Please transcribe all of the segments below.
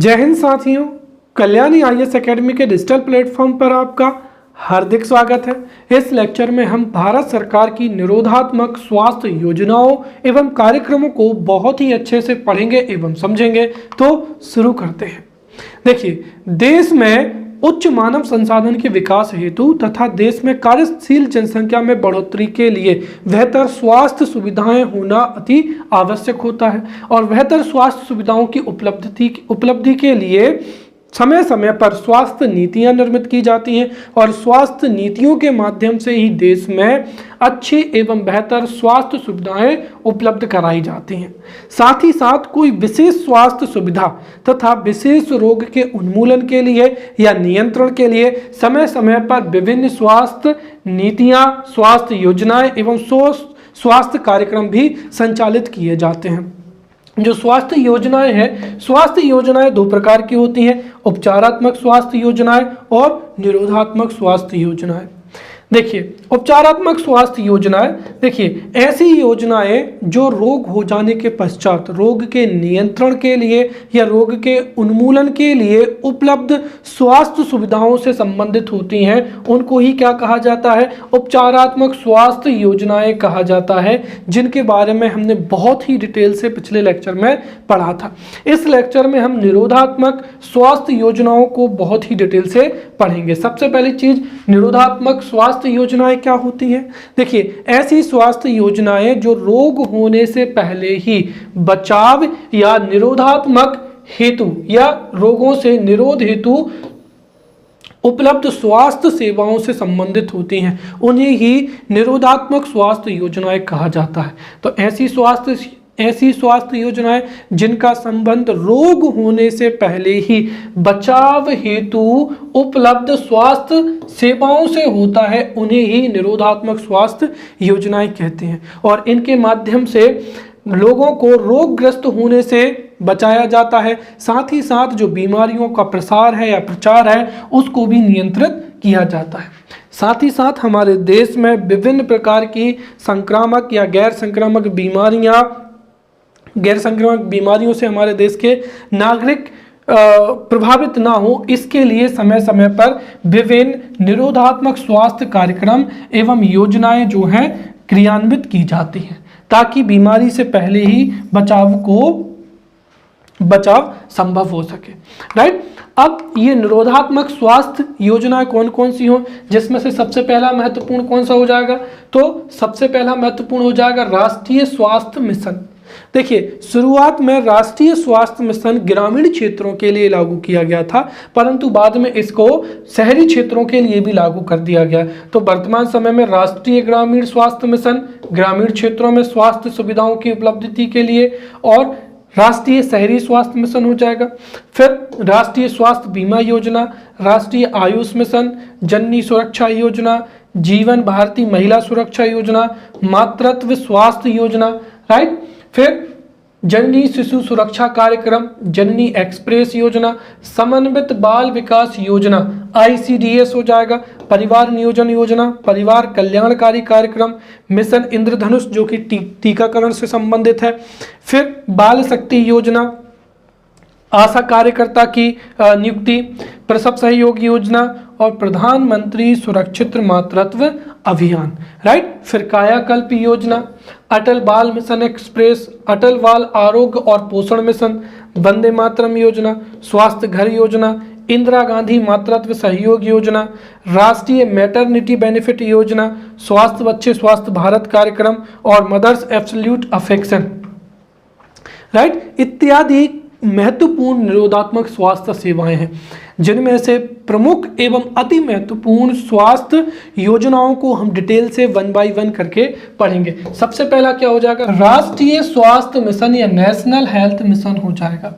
जय हिंद साथियों, Kalyani IAS academy के डिजिटल प्लेटफॉर्म पर आपका हार्दिक स्वागत है। इस लेक्चर में हम भारत सरकार की निरोधात्मक स्वास्थ्य योजनाओं एवं कार्यक्रमों को बहुत ही अच्छे से पढ़ेंगे एवं समझेंगे। तो शुरू करते हैं। देखिए, देश में उच्च मानव संसाधन के विकास हेतु तथा देश में कार्यशील जनसंख्या में बढ़ोतरी के लिए बेहतर स्वास्थ्य सुविधाएं होना अति आवश्यक होता है और बेहतर स्वास्थ्य सुविधाओं की उपलब्धि के लिए समय समय पर स्वास्थ्य नीतियां निर्मित की जाती हैं और स्वास्थ्य नीतियों के माध्यम से ही देश में अच्छी एवं बेहतर स्वास्थ्य सुविधाएं उपलब्ध कराई जाती हैं। साथ ही साथ कोई विशेष स्वास्थ्य सुविधा तथा विशेष रोग के उन्मूलन के लिए या नियंत्रण के लिए समय समय पर विभिन्न स्वास्थ्य नीतियां, स्वास्थ्य योजनाएं एवं स्वास्थ्य कार्यक्रम भी संचालित किए जाते हैं। जो स्वास्थ्य योजनाएं हैं, स्वास्थ्य योजनाएं दो प्रकार की होती हैं, उपचारात्मक स्वास्थ्य योजनाएं और निरोधात्मक स्वास्थ्य योजनाएं। देखिए, उपचारात्मक स्वास्थ्य योजनाएं, देखिए ऐसी योजनाएं जो रोग हो जाने के पश्चात रोग के नियंत्रण के लिए या रोग के उन्मूलन के लिए उपलब्ध स्वास्थ्य सुविधाओं से संबंधित होती हैं, उनको ही क्या कहा जाता है? उपचारात्मक स्वास्थ्य योजनाएं कहा जाता है, जिनके बारे में हमने बहुत ही डिटेल से पिछले लेक्चर में पढ़ा था। इस लेक्चर में हम निरोधात्मक स्वास्थ्य योजनाओं को बहुत ही डिटेल से पढ़ेंगे। सबसे पहली चीज, निरोधात्मक स्वास्थ्य योजनाएं क्या होती हैं? देखिए, ऐसी स्वास्थ्य योजनाएं जो रोग होने से पहले ही बचाव या निरोधात्मक हेतु या रोगों से निरोध हेतु उपलब्ध स्वास्थ्य सेवाओं से संबंधित होती हैं, उन्हें ही निरोधात्मक स्वास्थ्य योजनाएं कहा जाता है। तो ऐसी स्वास्थ्य योजनाएं जिनका संबंध रोग होने से पहले ही बचाव हेतु उपलब्ध स्वास्थ्य सेवाओं से होता है, उन्हें ही निरोधात्मक स्वास्थ्य योजनाएं कहते हैं। और इनके माध्यम से लोगों को रोगग्रस्त होने से बचाया जाता है। साथ ही साथ जो बीमारियों का प्रसार है या प्रचार है, उसको भी नियंत्रित किया जाता है। साथ ही साथ हमारे देश में विभिन्न प्रकार की संक्रामक या गैर संक्रामक बीमारियों से हमारे देश के नागरिक प्रभावित ना हो, इसके लिए समय समय पर विभिन्न निरोधात्मक स्वास्थ्य कार्यक्रम एवं योजनाएं जो हैं क्रियान्वित की जाती हैं, ताकि बीमारी से पहले ही बचाव संभव हो सके। राइट। अब ये निरोधात्मक स्वास्थ्य योजनाएं कौन कौन सी हों, जिसमें से सबसे पहला महत्वपूर्ण कौन सा हो जाएगा? तो सबसे पहला महत्वपूर्ण हो जाएगा राष्ट्रीय स्वास्थ्य मिशन। देखिए, शुरुआत में राष्ट्रीय स्वास्थ्य मिशन ग्रामीण क्षेत्रों के लिए लागू किया गया था, परंतु बाद में इसको शहरी क्षेत्रों के लिए भी लागू कर दिया गया। तो वर्तमान समय में राष्ट्रीय ग्रामीण स्वास्थ्य मिशन ग्रामीण क्षेत्रों में स्वास्थ्य सुविधाओं की उपलब्धि के लिए, और राष्ट्रीय शहरी स्वास्थ्य मिशन हो जाएगा। फिर राष्ट्रीय स्वास्थ्य बीमा योजना, राष्ट्रीय आयुष मिशन, जननी सुरक्षा योजना, जीवन भारती महिला सुरक्षा योजना, मातृत्व स्वास्थ्य योजना। राइट। फिर जननी शिशु सुरक्षा कार्यक्रम, जननी एक्सप्रेस योजना, समन्वित बाल विकास योजना ICDS हो जाएगा, परिवार नियोजन योजना, परिवार कल्याणकारी कार्यक्रम, मिशन इंद्रधनुष जो कि टीकाकरण से संबंधित है। फिर बाल शक्ति योजना, आशा कार्यकर्ता की नियुक्ति, प्रसव सहयोग योजना और प्रधानमंत्री सुरक्षित मातृत्व अभियान। राइट। फिर कायाकल्प योजना, अटल बाल मिशन एक्सप्रेस, अटल बाल आरोग्य और पोषण मिशन, वंदे मातरम योजना, स्वास्थ्य घर योजना, इंदिरा गांधी मातृत्व सहयोग योजना, राष्ट्रीय मैटरनिटी बेनिफिट योजना, स्वास्थ्य बच्चे स्वास्थ्य भारत कार्यक्रम और मदर्स एब्सोल्यूट अफेक्शन। राइट। इत्यादि महत्वपूर्ण निरोधात्मक स्वास्थ्य सेवाएं हैं, जिनमें से प्रमुख एवं अति महत्वपूर्ण स्वास्थ्य योजनाओं को हम डिटेल से 1 बाय 1 करके पढ़ेंगे। सबसे पहला क्या हो जाएगा? राष्ट्रीय स्वास्थ्य मिशन या नेशनल हेल्थ मिशन हो जाएगा।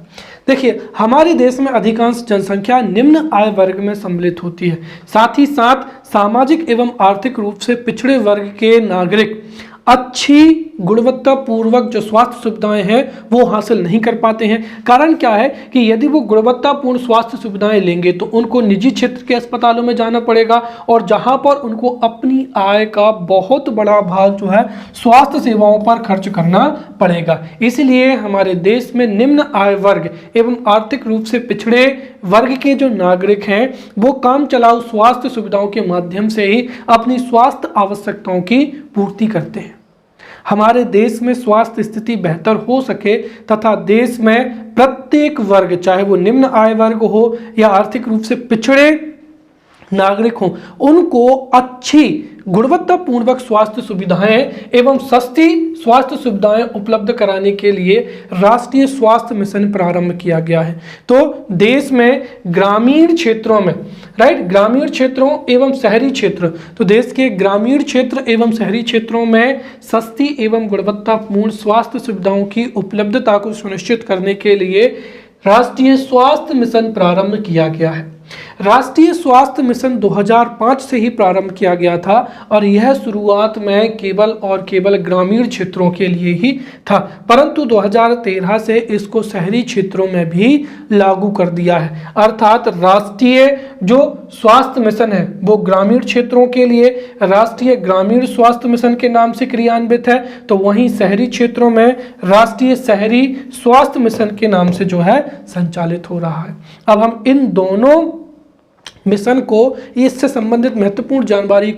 देखिए, हमारे देश में अधिकांश जनसंख्या निम्न आय वर्ग में सम्मिलित होती है। साथ ही साथ सामाजिक एवं आर्थिक रूप से पिछड़े वर्ग के नागरिक अच्छी गुणवत्तापूर्वक जो स्वास्थ्य सुविधाएं हैं वो हासिल नहीं कर पाते हैं। कारण क्या है कि यदि वो गुणवत्तापूर्ण स्वास्थ्य सुविधाएं लेंगे तो उनको निजी क्षेत्र के अस्पतालों में जाना पड़ेगा और जहां पर उनको अपनी आय का बहुत बड़ा भाग जो है स्वास्थ्य सेवाओं पर खर्च करना पड़ेगा। इसलिए हमारे देश में निम्न आय वर्ग एवं आर्थिक रूप से पिछड़े वर्ग के जो नागरिक हैं वो काम चलाऊ स्वास्थ्य सुविधाओं के माध्यम से ही अपनी स्वास्थ्य आवश्यकताओं की पूर्ति करते हैं। हमारे देश में स्वास्थ्य स्थिति बेहतर हो सके तथा देश में प्रत्येक वर्ग, चाहे वो निम्न आय वर्ग हो या आर्थिक रूप से पिछड़े नागरिक हों, उनको अच्छी गुणवत्तापूर्वक स्वास्थ्य सुविधाएं एवं सस्ती स्वास्थ्य सुविधाएं उपलब्ध कराने के लिए राष्ट्रीय स्वास्थ्य मिशन प्रारंभ किया गया है। तो देश में ग्रामीण क्षेत्रों में, ग्रामीण क्षेत्रों एवं शहरी क्षेत्र, तो देश के ग्रामीण क्षेत्र एवं शहरी क्षेत्रों में सस्ती एवं गुणवत्तापूर्ण स्वास्थ्य सुविधाओं की उपलब्धता को सुनिश्चित करने के लिए राष्ट्रीय स्वास्थ्य मिशन प्रारंभ किया गया है। राष्ट्रीय स्वास्थ्य मिशन 2005 से ही प्रारंभ किया गया था और यह शुरुआत में केवल ग्रामीण क्षेत्रों के लिए ही था, परंतु 2013 से इसको शहरी क्षेत्रों में भी लागू कर दिया है। अर्थात राष्ट्रीय जो स्वास्थ्य मिशन है वो ग्रामीण क्षेत्रों के लिए राष्ट्रीय ग्रामीण स्वास्थ्य मिशन के नाम से क्रियान्वित है, तो वहीं शहरी क्षेत्रों में राष्ट्रीय शहरी स्वास्थ्य मिशन के नाम से जो है संचालित हो रहा है। अब हम इन दोनों मिशन को, इससे संबंधित महत्वपूर्ण जानकारी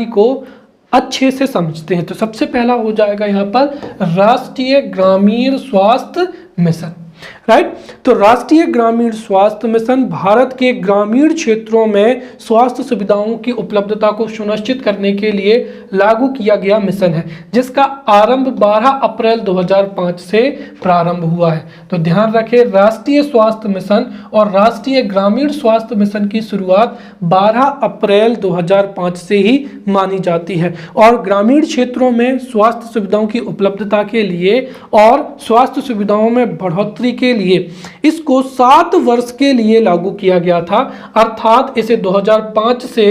को अच्छे से समझते हैं। तो सबसे पहला हो जाएगा यहाँ पर राष्ट्रीय ग्रामीण स्वास्थ्य मिशन, तो राष्ट्रीय ग्रामीण स्वास्थ्य मिशन भारत के ग्रामीण क्षेत्रों में स्वास्थ्य सुविधाओं की उपलब्धता को सुनिश्चित करने के लिए लागू किया गया मिशन है, जिसका आरंभ 12 अप्रैल 2005 से प्रारंभ हुआ है। तो ध्यान रखें, राष्ट्रीय स्वास्थ्य मिशन और राष्ट्रीय ग्रामीण स्वास्थ्य मिशन की शुरुआत 12 अप्रैल 2005 से ही मानी जाती है और ग्रामीण क्षेत्रों में स्वास्थ्य सुविधाओं की उपलब्धता के लिए और स्वास्थ्य सुविधाओं में बढ़ोतरी के लिए इसको 7 वर्ष के लिए लागू किया गया था। अर्थात इसे 2005 से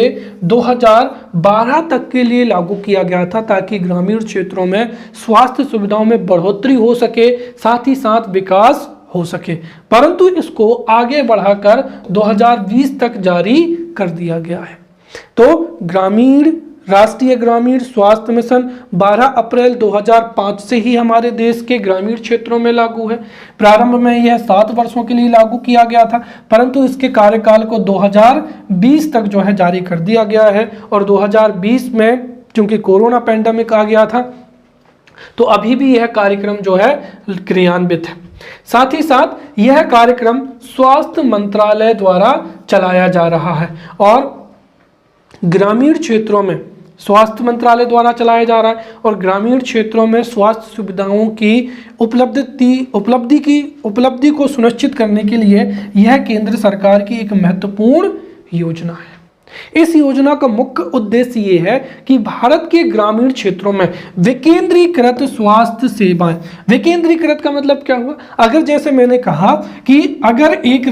2012 तक के लिए लागू किया गया था ताकि ग्रामीण क्षेत्रों में स्वास्थ्य सुविधाओं में बढ़ोतरी हो सके, साथ ही साथ विकास हो सके, परंतु इसको आगे बढ़ाकर 2020 तक जारी कर दिया गया है। तो राष्ट्रीय ग्रामीण स्वास्थ्य मिशन 12 अप्रैल 2005 से ही हमारे देश के ग्रामीण क्षेत्रों में लागू है। प्रारंभ में यह 7 वर्षों के लिए लागू किया गया था, परंतु इसके कार्यकाल को 2020 तक जो है जारी कर दिया गया है और 2020 में चूंकि कोरोना पैंडेमिक आ गया था तो अभी भी यह कार्यक्रम जो है क्रियान्वित है। साथ ही साथ यह कार्यक्रम स्वास्थ्य मंत्रालय द्वारा चलाया जा रहा है और ग्रामीण क्षेत्रों में स्वास्थ्य मंत्रालय द्वारा चलाया जा रहा है और ग्रामीण क्षेत्रों में स्वास्थ्य सुविधाओं की उपलब्धि को सुनिश्चित करने के लिए यह केंद्र सरकार की एक महत्वपूर्ण योजना है। इस योजना का मुख्य उद्देश्य ये है कि भारत के ग्रामीण क्षेत्रों में विकेंद्रीकृत स्वास्थ्य सेवाएं, विकेंद्रीकृत का मतलब क्या हुआ, अगर जैसे मैंने कहा कि अगर एक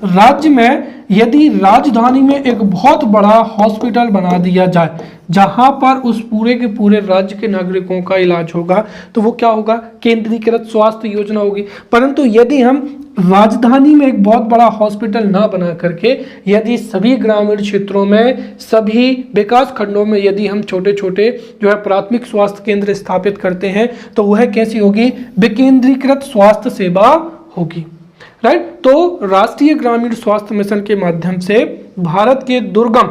राज्य में यदि राजधानी में एक बहुत बड़ा हॉस्पिटल बना दिया जाए जहां पर उस पूरे के पूरे राज्य के नागरिकों का इलाज होगा तो वो क्या होगा, केंद्रीकृत स्वास्थ्य योजना होगी। परंतु यदि हम राजधानी में एक बहुत बड़ा हॉस्पिटल ना बना करके यदि सभी ग्रामीण क्षेत्रों में, सभी विकास खंडों में यदि हम छोटे छोटे जो है प्राथमिक स्वास्थ्य केंद्र स्थापित करते हैं तो वह कैसी होगी, विकेंद्रीकृत स्वास्थ्य सेवा होगी। तो राष्ट्रीय ग्रामीण स्वास्थ्य मिशन के माध्यम से भारत के दुर्गम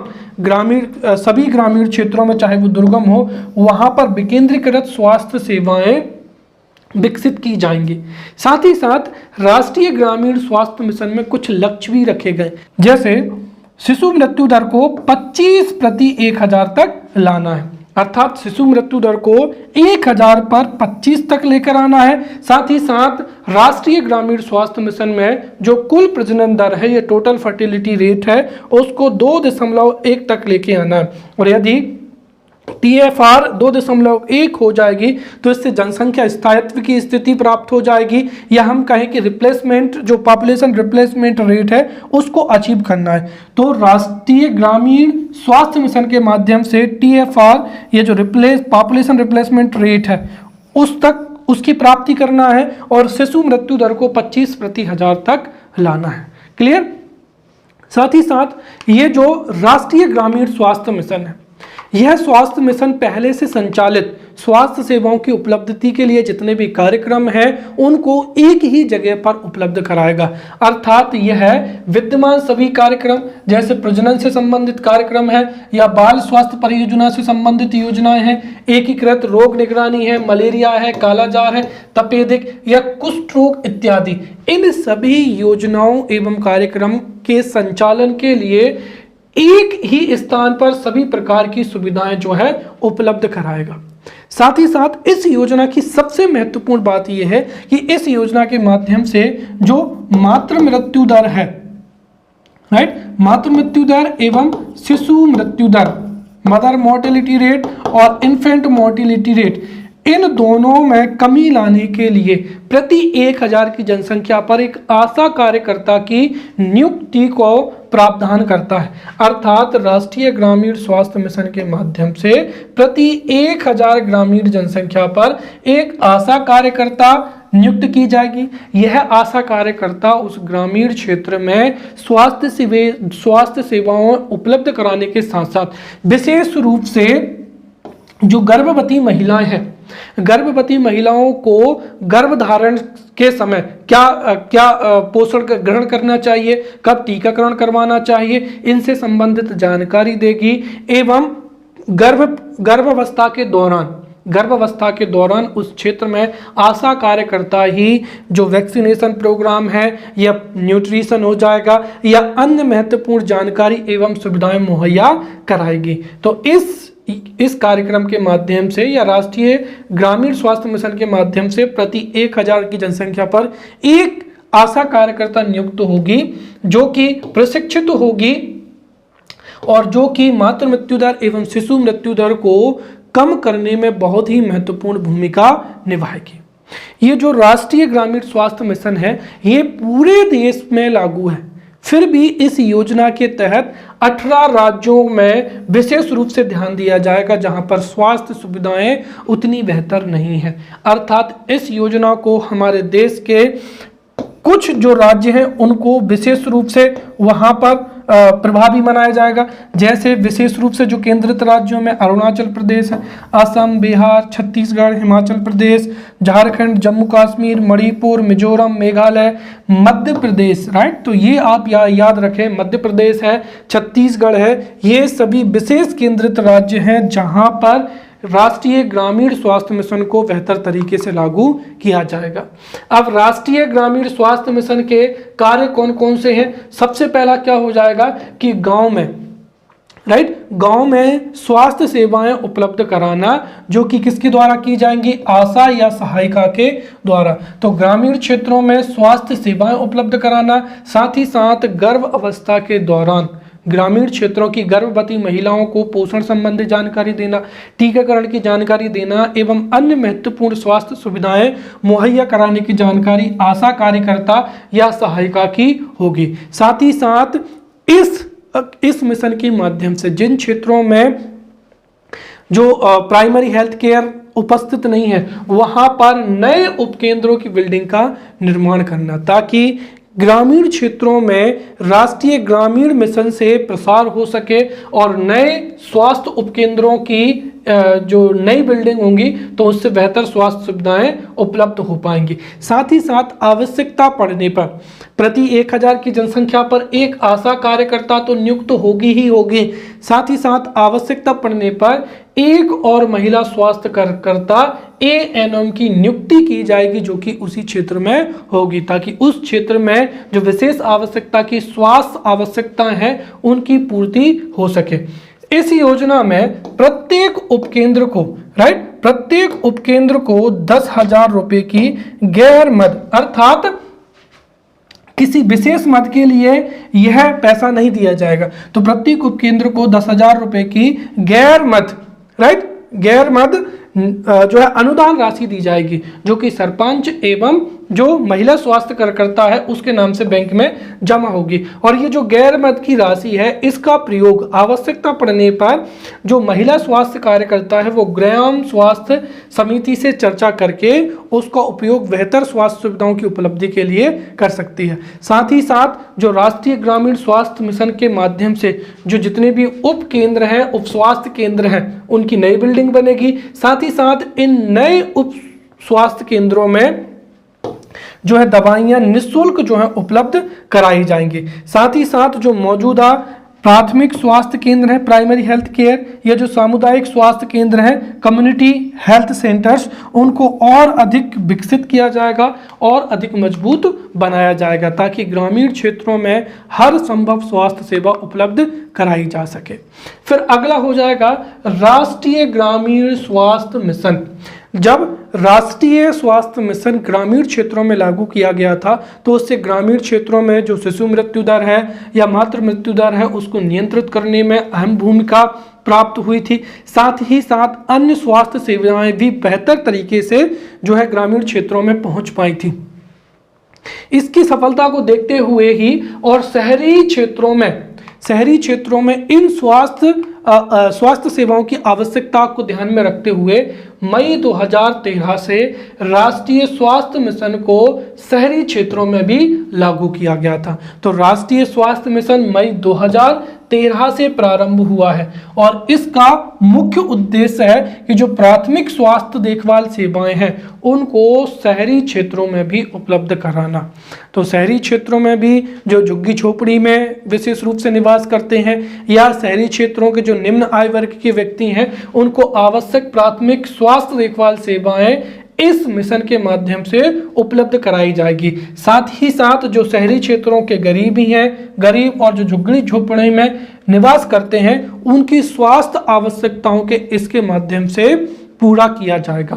सभी ग्रामीण क्षेत्रों में, चाहे वो दुर्गम हो, वहां पर विकेंद्रीकृत स्वास्थ्य सेवाएं विकसित की जाएंगी। साथ ही साथ राष्ट्रीय ग्रामीण स्वास्थ्य मिशन में कुछ लक्ष्य भी रखे गए, जैसे शिशु मृत्यु दर को 25 प्रति 1000 तक लाना है, अर्थात शिशु मृत्यु दर को 1000 पर 25 तक लेकर आना है। साथ ही साथ राष्ट्रीय ग्रामीण स्वास्थ्य मिशन में जो कुल प्रजनन दर है, ये टोटल फर्टिलिटी रेट है, उसको 2.1 तक लेके आना है और यदि TFR 2.1 हो जाएगी तो इससे जनसंख्या स्थायित्व की स्थिति प्राप्त हो जाएगी, या हम कहें कि रिप्लेसमेंट, जो पॉपुलेशन रिप्लेसमेंट रेट है उसको अचीव करना है। तो राष्ट्रीय ग्रामीण स्वास्थ्य मिशन के माध्यम से TFR, ये जो पॉपुलेशन रिप्लेसमेंट रेट है उस तक उसकी प्राप्ति करना है और शिशु मृत्यु दर को 25 प्रति हजार तक लाना है। क्लियर। साथ ही साथ ये जो राष्ट्रीय ग्रामीण स्वास्थ्य मिशन है, यह स्वास्थ्य मिशन पहले से संचालित स्वास्थ्य सेवाओं की उपलब्धि के लिए जितने भी कार्यक्रम हैं उनको एक ही जगह पर उपलब्ध कराएगा। अर्थात यह विद्यमान सभी कार्यक्रम, जैसे प्रजनन से संबंधित कार्यक्रम है या बाल स्वास्थ्य परियोजना से संबंधित योजनाएं हैं, एकीकृत रोग निगरानी है, मलेरिया है, कालाजार है, तपेदिक या कुष्ठ रोग इत्यादि, इन सभी योजनाओं एवं कार्यक्रम के संचालन के लिए एक ही स्थान पर सभी प्रकार की सुविधाएं जो है उपलब्ध कराएगा। साथ ही साथ इस योजना की सबसे महत्वपूर्ण बात यह है कि इस योजना के माध्यम से जो मातृ मृत्यु दर है, राइट, मातृ मृत्यु दर एवं शिशु मृत्यु दर, मदर मोर्टेलिटी रेट और इन्फेंट मोर्टेलिटी रेट, इन दोनों में कमी लाने के लिए प्रति 1000 की जनसंख्या पर एक आशा कार्यकर्ता की नियुक्ति को प्रावधान करता है। अर्थात राष्ट्रीय ग्रामीण स्वास्थ्य मिशन के माध्यम से प्रति 1000 ग्रामीण जनसंख्या पर एक आशा कार्यकर्ता नियुक्त की जाएगी। यह आशा कार्यकर्ता उस ग्रामीण क्षेत्र में स्वास्थ्य सेवाओं उपलब्ध कराने के साथ साथ विशेष रूप से जो गर्भवती महिलाएं हैं, गर्भवती महिलाओं को गर्भधारण के समय क्या पोषण ग्रहण करना चाहिए, कब टीकाकरण करवाना चाहिए, इनसे संबंधित जानकारी देगी। एवं गर्भावस्था के दौरान उस क्षेत्र में आशा कार्यकर्ता ही जो वैक्सीनेशन प्रोग्राम है या न्यूट्रिशन हो जाएगा या अन्य महत्वपूर्ण जानकारी एवं सुविधाएं मुहैया कराएगी। तो इस कार्यक्रम के माध्यम से या राष्ट्रीय ग्रामीण स्वास्थ्य मिशन के माध्यम से प्रति 1000 की जनसंख्या पर एक आशा कार्यकर्ता नियुक्त होगी जो कि प्रशिक्षित होगी और जो कि मातृ मृत्यु दर एवं शिशु मृत्यु दर को कम करने में बहुत ही महत्वपूर्ण भूमिका निभाएगी। ये जो राष्ट्रीय ग्रामीण स्वास्थ्य मिशन है ये पूरे देश में लागू है, फिर भी इस योजना के तहत 18 राज्यों में विशेष रूप से ध्यान दिया जाएगा जहां पर स्वास्थ्य सुविधाएं उतनी बेहतर नहीं है। अर्थात इस योजना को हमारे देश के कुछ जो राज्य हैं उनको विशेष रूप से वहां पर प्रभावी बनाया जाएगा। जैसे विशेष रूप से जो केंद्रित राज्यों में अरुणाचल प्रदेश है, असम, बिहार, छत्तीसगढ़, हिमाचल प्रदेश, झारखंड, जम्मू कश्मीर, मणिपुर, मिजोरम, मेघालय, मध्य प्रदेश, राइट। तो ये आप याद रखें, मध्य प्रदेश है, छत्तीसगढ़ है, ये सभी विशेष केंद्रित राज्य हैं जहां पर राष्ट्रीय ग्रामीण स्वास्थ्य मिशन को बेहतर तरीके से लागू किया जाएगा। अब राष्ट्रीय ग्रामीण स्वास्थ्य मिशन के कार्य कौन कौन से हैं? सबसे पहला क्या हो जाएगा कि गांव में, राइट, गांव में स्वास्थ्य सेवाएं उपलब्ध कराना, जो कि किसके द्वारा की जाएंगी? आशा या सहायिका के द्वारा। तो ग्रामीण क्षेत्रों में स्वास्थ्य सेवाएं उपलब्ध कराना, साथ ही साथ गर्भ अवस्था के दौरान ग्रामीण क्षेत्रों की गर्भवती महिलाओं को पोषण संबंधी जानकारी देना, टीकाकरण की जानकारी देना एवं अन्य महत्वपूर्ण स्वास्थ्य सुविधाएं मुहैया कराने की जानकारी आशा कार्यकर्ता या सहायिका की होगी। साथ ही साथ इस मिशन के माध्यम से जिन क्षेत्रों में जो प्राइमरी हेल्थ केयर उपस्थित नहीं है वहां पर नए उपकेंद्रों की बिल्डिंग का निर्माण करना, ताकि ग्रामीण क्षेत्रों में राष्ट्रीय ग्रामीण मिशन से प्रसार हो सके और नए स्वास्थ्य उपकेंद्रों की जो नई बिल्डिंग होंगी तो उससे बेहतर स्वास्थ्य सुविधाएं उपलब्ध हो पाएंगी। साथ ही साथ आवश्यकता पड़ने पर प्रति 1000 की जनसंख्या पर एक आशा कार्यकर्ता तो नियुक्त होगी ही होगी, साथ ही साथ आवश्यकता पड़ने पर एक और महिला स्वास्थ्य कार्यकर्ता ANM की नियुक्ति की जाएगी जो कि उसी क्षेत्र में होगी, ताकि उस क्षेत्र में जो विशेष आवश्यकता की स्वास्थ्य आवश्यकताएं हैं उनकी पूर्ति हो सके। इस योजना में प्रत्येक उपकेंद्र को, राइट, प्रत्येक उपकेंद्र को 10,000 रुपए की गैर मद, अर्थात किसी विशेष मद के लिए यह पैसा नहीं दिया जाएगा, तो प्रत्येक उपकेंद्र को 10,000 रुपए की गैर मद, राइट, गैर मद जो है अनुदान राशि दी जाएगी, जो कि सरपंच एवं जो महिला स्वास्थ्य कार्यकर्ता है उसके नाम से बैंक में जमा होगी। और ये जो गैर मद की राशि है इसका प्रयोग आवश्यकता पड़ने पर जो महिला स्वास्थ्य कार्यकर्ता है वो ग्राम स्वास्थ्य समिति से चर्चा करके उसका उपयोग बेहतर स्वास्थ्य सुविधाओं की उपलब्धि के लिए कर सकती है। साथ ही साथ जो राष्ट्रीय ग्रामीण स्वास्थ्य मिशन के माध्यम से जो जितने भी उप केंद्र हैं, उप स्वास्थ्य केंद्र हैं, उनकी नई बिल्डिंग बनेगी। साथ ही साथ इन नए उप स्वास्थ्य केंद्रों में जो है दवाइयां निःशुल्क जो है उपलब्ध कराई जाएंगी। साथ ही साथ जो मौजूदा प्राथमिक स्वास्थ्य केंद्र है, प्राइमरी हेल्थ केयर, या जो सामुदायिक स्वास्थ्य केंद्र है, कम्युनिटी हेल्थ सेंटर्स, उनको और अधिक विकसित किया जाएगा और अधिक मजबूत बनाया जाएगा ताकि ग्रामीण क्षेत्रों में हर संभव स्वास्थ्य सेवा उपलब्ध कराई जा सके। फिर अगला हो जाएगा राष्ट्रीय ग्रामीण स्वास्थ्य मिशन। जब राष्ट्रीय स्वास्थ्य मिशन ग्रामीण क्षेत्रों में लागू किया गया था तो उससे ग्रामीण क्षेत्रों में जो शिशु मृत्यु दर है या मातृ मृत्यु दर है उसको नियंत्रित करने में अहम भूमिका प्राप्त हुई थी। साथ ही साथ अन्य स्वास्थ्य सेवाएं भी बेहतर तरीके से जो है ग्रामीण क्षेत्रों में पहुंच पाई थी। इसकी सफलता को देखते हुए ही और शहरी क्षेत्रों में इन स्वास्थ्य सेवाओं की आवश्यकता को ध्यान में रखते हुए मई 2013 से राष्ट्रीय स्वास्थ्य मिशन को शहरी क्षेत्रों में भी लागू किया गया था। तो राष्ट्रीय स्वास्थ्य मिशन मई 2013 से प्रारंभ हुआ है और इसका मुख्य उद्देश्य है कि जो प्राथमिक स्वास्थ्य देखभाल सेवाएं हैं उनको शहरी क्षेत्रों में भी उपलब्ध कराना। तो शहरी क्षेत्रों में भी जो झुग्गी झोपड़ी में विशेष रूप से निवास करते हैं या शहरी क्षेत्रों के जो निम्न आय वर्ग के व्यक्ति हैं उनको आवश्यक प्राथमिक स्वास्थ्य देखभाल सेवाएं इस मिशन के माध्यम से उपलब्ध कराई जाएगी। साथ ही साथ जो शहरी क्षेत्रों के गरीब और जो झुग्गी झोपड़ी में निवास करते हैं उनकी स्वास्थ्य आवश्यकताओं के इसके माध्यम से पूरा किया जाएगा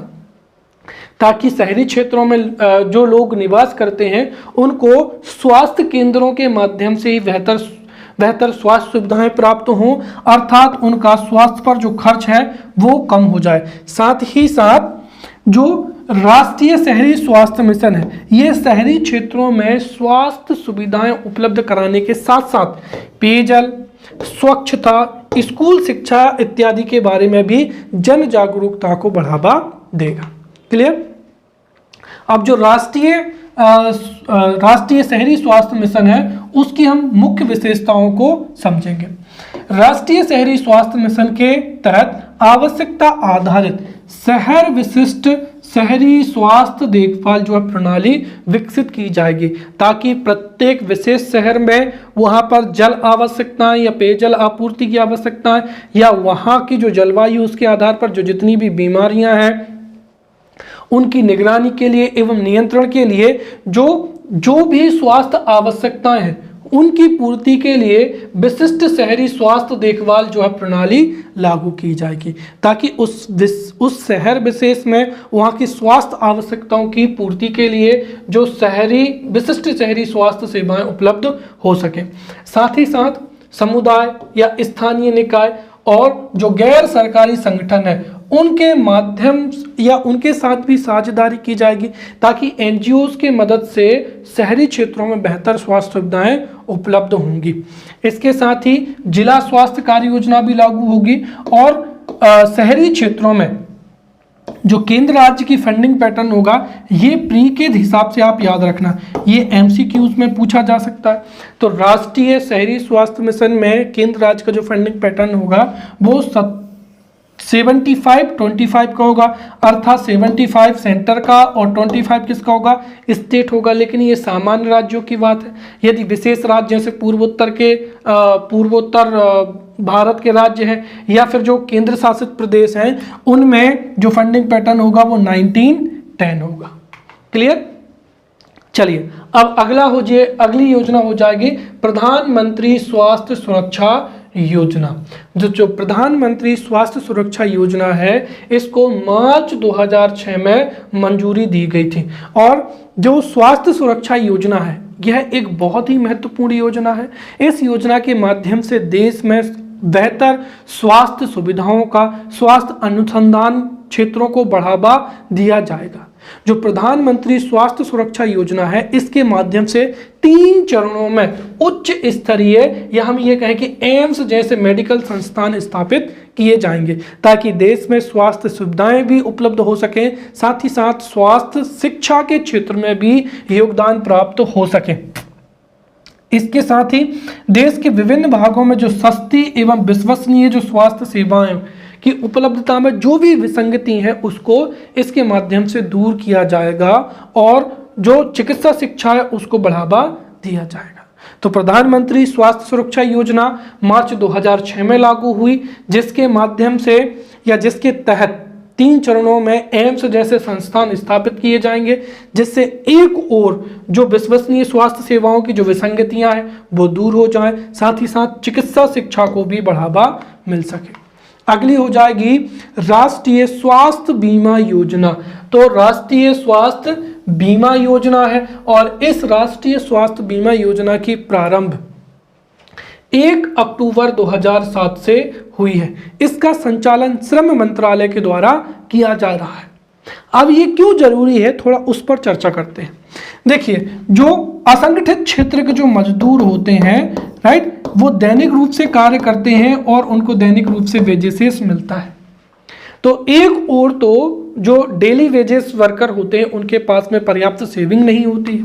ताकि शहरी क्षेत्रों में जो लोग निवास करते हैं उनको स्वास्थ्य केंद्रों के माध्यम से ही बेहतर स्वास्थ्य सुविधाएं प्राप्त हों, अर्थात उनका स्वास्थ्य पर जो खर्च है वो कम हो जाए। साथ ही साथ जो राष्ट्रीय शहरी स्वास्थ्य मिशन है ये शहरी क्षेत्रों में स्वास्थ्य सुविधाएं उपलब्ध कराने के साथ साथ पेयजल, स्वच्छता, स्कूल शिक्षा इत्यादि के बारे में भी जन जागरूकता को बढ़ावा देगा। क्लियर? अब जो राष्ट्रीय शहरी स्वास्थ्य मिशन है उसकी हम मुख्य विशेषताओं को समझेंगे। राष्ट्रीय शहरी स्वास्थ्य मिशन के तहत आवश्यकता आधारित शहर विशिष्ट शहरी स्वास्थ्य देखभाल जो है प्रणाली विकसित की जाएगी ताकि प्रत्येक विशेष शहर में वहां पर जल आवश्यकताएं या पेयजल आपूर्ति की आवश्यकताएं या वहां की जो जलवायु उसके आधार पर जो जितनी भी बीमारियां हैं उनकी निगरानी के लिए एवं नियंत्रण के लिए जो भी स्वास्थ्य आवश्यकताएं हैं उनकी पूर्ति के लिए विशिष्ट शहरी स्वास्थ्य देखभाल जो है प्रणाली लागू की जाएगी ताकि उस शहर विशेष में वहाँ की स्वास्थ्य आवश्यकताओं की पूर्ति के लिए जो विशिष्ट शहरी स्वास्थ्य सेवाएं उपलब्ध हो सके। साथ ही साथ समुदाय या स्थानीय निकाय और जो गैर सरकारी संगठन है उनके माध्यम या उनके साथ भी साझेदारी की जाएगी ताकि एनजीओज की मदद से शहरी क्षेत्रों में बेहतर स्वास्थ्य सुविधाएं उपलब्ध होंगी। इसके साथ ही जिला स्वास्थ्य कार्य योजना भी लागू होगी और शहरी क्षेत्रों में जो केंद्र राज्य की फंडिंग पैटर्न होगा ये प्री के हिसाब से आप याद रखना, ये एमसीक्यूज में पूछा जा सकता है। तो राष्ट्रीय शहरी स्वास्थ्य मिशन में केंद्र राज्य का जो फंडिंग पैटर्न होगा वो 75-25 का होगा, अर्थात 75 सेंटर का और 25 किसका होगा, स्टेट होगा। लेकिन ये सामान्य राज्यों की बात है। यदि विशेष राज्य जैसे पूर्वोत्तर भारत के राज्य हैं या फिर जो केंद्र शासित प्रदेश हैं उनमें जो फंडिंग पैटर्न होगा वो 1910 होगा। क्लियर? चलिए अब अगली योजना हो जाएगी प्रधानमंत्री स्वास्थ्य सुरक्षा योजना। जो प्रधानमंत्री स्वास्थ्य सुरक्षा योजना है इसको मार्च 2006 में मंजूरी दी गई थी और जो स्वास्थ्य सुरक्षा योजना है यह एक बहुत ही महत्वपूर्ण योजना है। इस योजना के माध्यम से देश में बेहतर स्वास्थ्य सुविधाओं का, स्वास्थ्य अनुसंधान क्षेत्रों को बढ़ावा दिया जाएगा। जो प्रधानमंत्री स्वास्थ्य सुरक्षा योजना है, इसके माध्यम से 3 चरणों में उच्च स्तरीय या हम ये कहें कि एम्स जैसे मेडिकल संस्थान स्थापित किए जाएंगे, ताकि देश में स्वास्थ्य सुविधाएं भी उपलब्ध हो सकें, साथ ही साथ स्वास्थ्य शिक्षा के क्षेत्र में भी योगदान प्राप्त हो सके। इसके साथ ही देश के विभिन्न भागों में जो सस्ती एवं विश्वसनीय जो स्वास्थ्य सेवाएं की उपलब्धता में जो भी विसंगति है, उसको इसके माध्यम से दूर किया जाएगा और जो चिकित्सा शिक्षा है उसको बढ़ावा दिया जाएगा। तो प्रधानमंत्री स्वास्थ्य सुरक्षा योजना मार्च 2006 में लागू हुई, जिसके माध्यम से या जिसके तहत 3 चरणों में एम्स जैसे संस्थान स्थापित किए जाएंगे, जिससे एक ओर जो विश्वसनीय स्वास्थ्य सेवाओं की जो विसंगतियां हैं वो दूर हो जाए, साथ ही साथ चिकित्सा शिक्षा को भी बढ़ावा मिल सके। अगली हो जाएगी राष्ट्रीय स्वास्थ्य बीमा योजना। तो राष्ट्रीय स्वास्थ्य बीमा योजना है और इस राष्ट्रीय स्वास्थ्य बीमा योजना की प्रारंभ 1 अक्टूबर 2007 से हुई है। इसका संचालन श्रम मंत्रालय के द्वारा किया जा रहा है। अब ये क्यों जरूरी है, थोड़ा उस पर चर्चा करते हैं। देखिए, जो असंगठित क्षेत्र के जो मजदूर होते हैं, राइट, वो दैनिक रूप से कार्य करते हैं और उनको दैनिक रूप से वेजेस मिलता है। तो एक और तो जो डेली वेजेस वर्कर होते हैं उनके पास में पर्याप्त सेविंग नहीं होती है।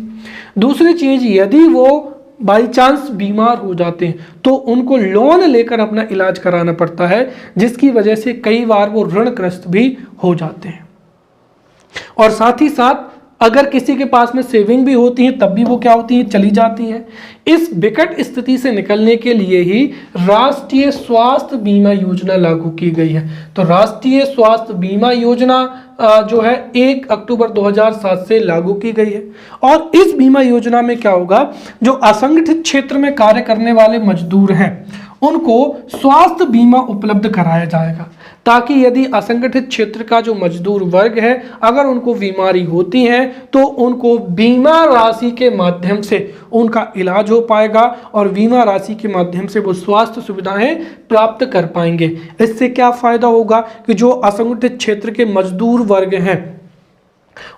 दूसरी चीज, यदि वो बाई चांस बीमार हो जाते हैं तो उनको लोन लेकर अपना इलाज कराना पड़ता है, जिसकी वजह से कई बार वो ऋणग्रस्त भी हो जाते हैं। और साथ ही साथ अगर किसी के पास में सेविंग भी होती है तब भी वो क्या होती है, चली जाती है। इस विकट स्थिति से निकलने के लिए ही राष्ट्रीय स्वास्थ्य बीमा योजना लागू की गई है। तो राष्ट्रीय स्वास्थ्य बीमा योजना जो है 1 अक्टूबर 2007 से लागू की गई है। और इस बीमा योजना में क्या होगा, जो असंगठित क्षेत्र में कार्य करने वाले मजदूर हैं उनको स्वास्थ्य बीमा उपलब्ध कराया जाएगा, ताकि यदि असंगठित क्षेत्र का जो मजदूर वर्ग है अगर उनको बीमारी होती है तो उनको बीमा राशि के माध्यम से उनका इलाज हो पाएगा और बीमा राशि के माध्यम से वो स्वास्थ्य सुविधाएं प्राप्त कर पाएंगे। इससे क्या फायदा होगा कि जो असंगठित क्षेत्र के मजदूर वर्ग हैं